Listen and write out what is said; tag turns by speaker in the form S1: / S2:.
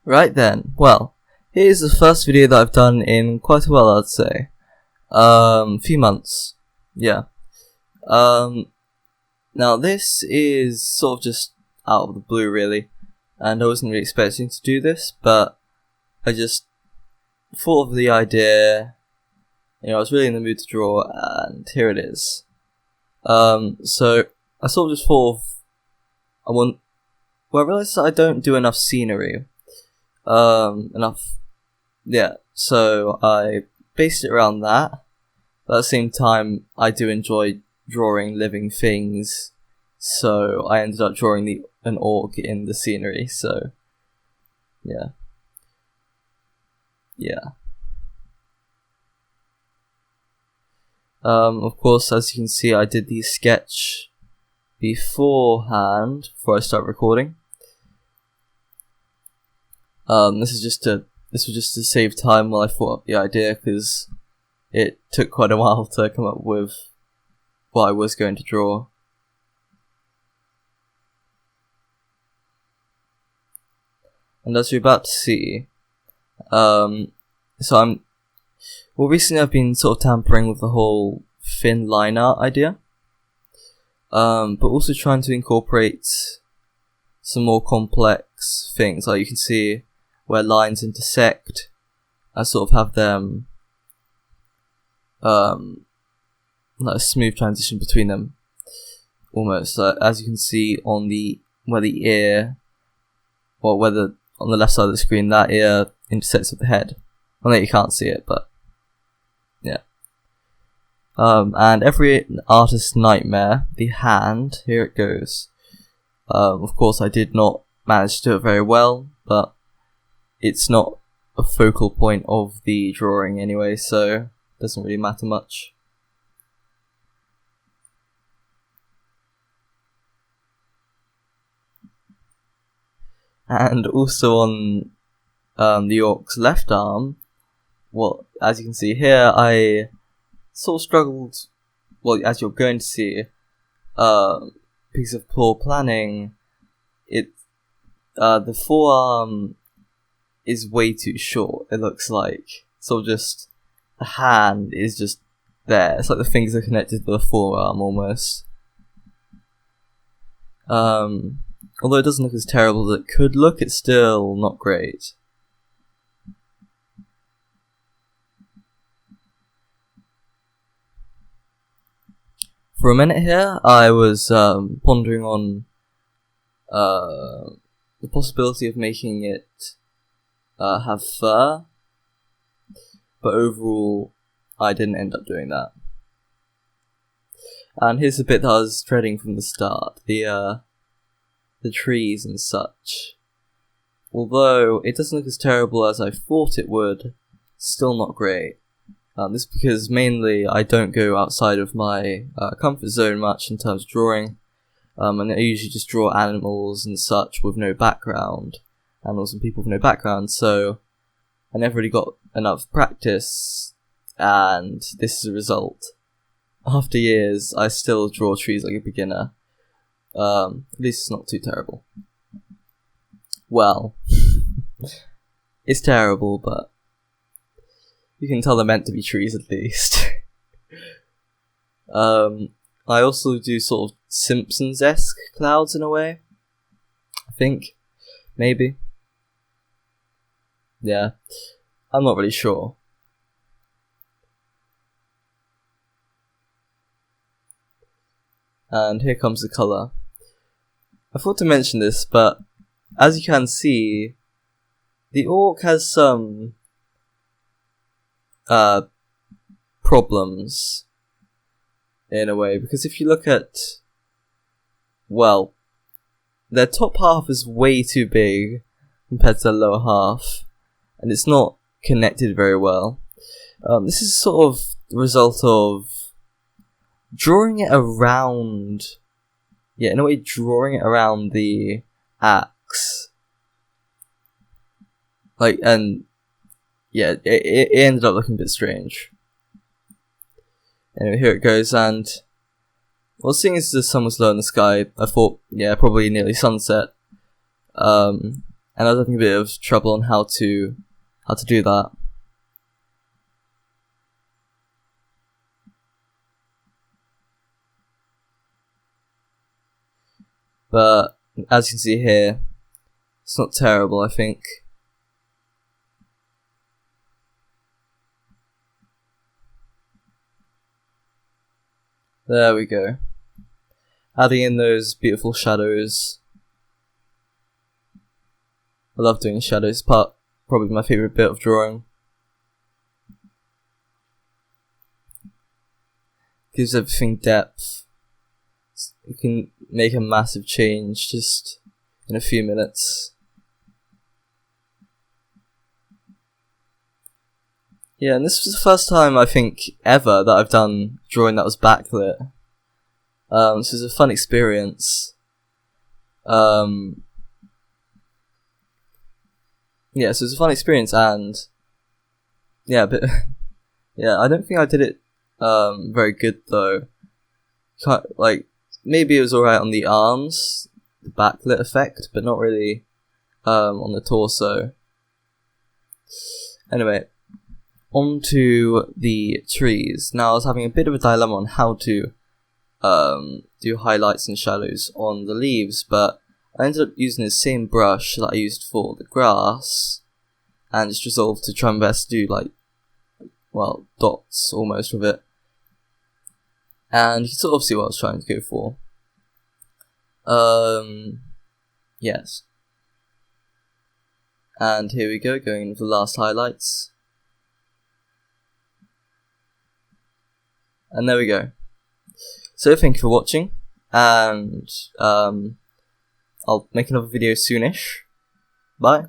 S1: Right then, well, here's the first video that I've done in quite a while, I'd say. Few months. Yeah. Now this is sort of just out of the blue, really, and I wasn't really expecting to do this, but I just thought of the idea, I was really in the mood to draw, and here it is. So I sort of just thought I realised that I don't do enough scenery. So I based it around that. But at the same time, I do enjoy drawing living things, so I ended up drawing an orc in the scenery, so yeah. Of course, as you can see, I did the sketch beforehand, before I start recording. This was just to save time while I thought up the idea, because it took quite a while to come up with what I was going to draw. And as you're about to see, recently I've been sort of tampering with the whole thin line art idea, but also trying to incorporate some more complex things. Like you can see where lines intersect, I sort of have them like a smooth transition between them, almost. As you can see on on the left side of the screen, that ear intersects with the head. I know you can't see it, but yeah. And every artist's nightmare, the hand, here it goes. Of course, I did not manage to do it very well, but it's not a focal point of the drawing anyway, so it doesn't really matter much. And also on the orc's left arm, well, as you can see here, I sort of struggled, well, as you're going to see, because of poor planning, the forearm is way too short, it looks like. So just, the hand is just there, it's like the fingers are connected to the forearm, almost. Although it doesn't look as terrible as it could look, it's still not great. For a minute here, I was pondering on the possibility of making it have fur, but overall, I didn't end up doing that. And here's the bit that I was dreading from the start, the trees and such. Although it doesn't look as terrible as I thought it would, still not great. This is because mainly I don't go outside of my comfort zone much in terms of drawing, and I usually just draw animals and such with no background, animals and people with no background, so I never really got enough practice, and this is a result. After years, I still draw trees like a beginner. At least it's not too terrible. Well, it's terrible, but you can tell they're meant to be trees at least. I also do sort of Simpsons-esque clouds in a way. I think. Maybe. Yeah. I'm not really sure. And here comes the colour. I thought to mention this, but as you can see, the orc has some problems in a way, because if you look at, well, their top half is way too big compared to their lower half, and it's not connected very well. This is sort of the result of drawing it around, in a way, drawing it around the axe. It ended up looking a bit strange. Anyway, here it goes, and, well, seeing as the sun was low in the sky, I thought, probably nearly sunset. and I was having a bit of trouble on how to do that. But as you can see here, it's not terrible, I think. There we go. Adding in those beautiful shadows. I love doing shadows, probably my favourite bit of drawing. Gives everything depth. You can make a massive change just in a few minutes. Yeah, and this was the first time, I think, ever that I've done drawing that was backlit. So it was a fun experience. Yeah, so it was a fun experience, and yeah, but yeah, I don't think I did it very good though. Maybe it was alright on the arms, the backlit effect, but not really on the torso. Anyway, on to the trees. Now I was having a bit of a dilemma on how to do highlights and shadows on the leaves, but I ended up using the same brush that I used for the grass, and just resolved to try my best to do dots almost with it. And you can sort of see what I was trying to go for. Yes. And here we go, going into the last highlights. And there we go. So thank you for watching, and I'll make another video soonish. Bye.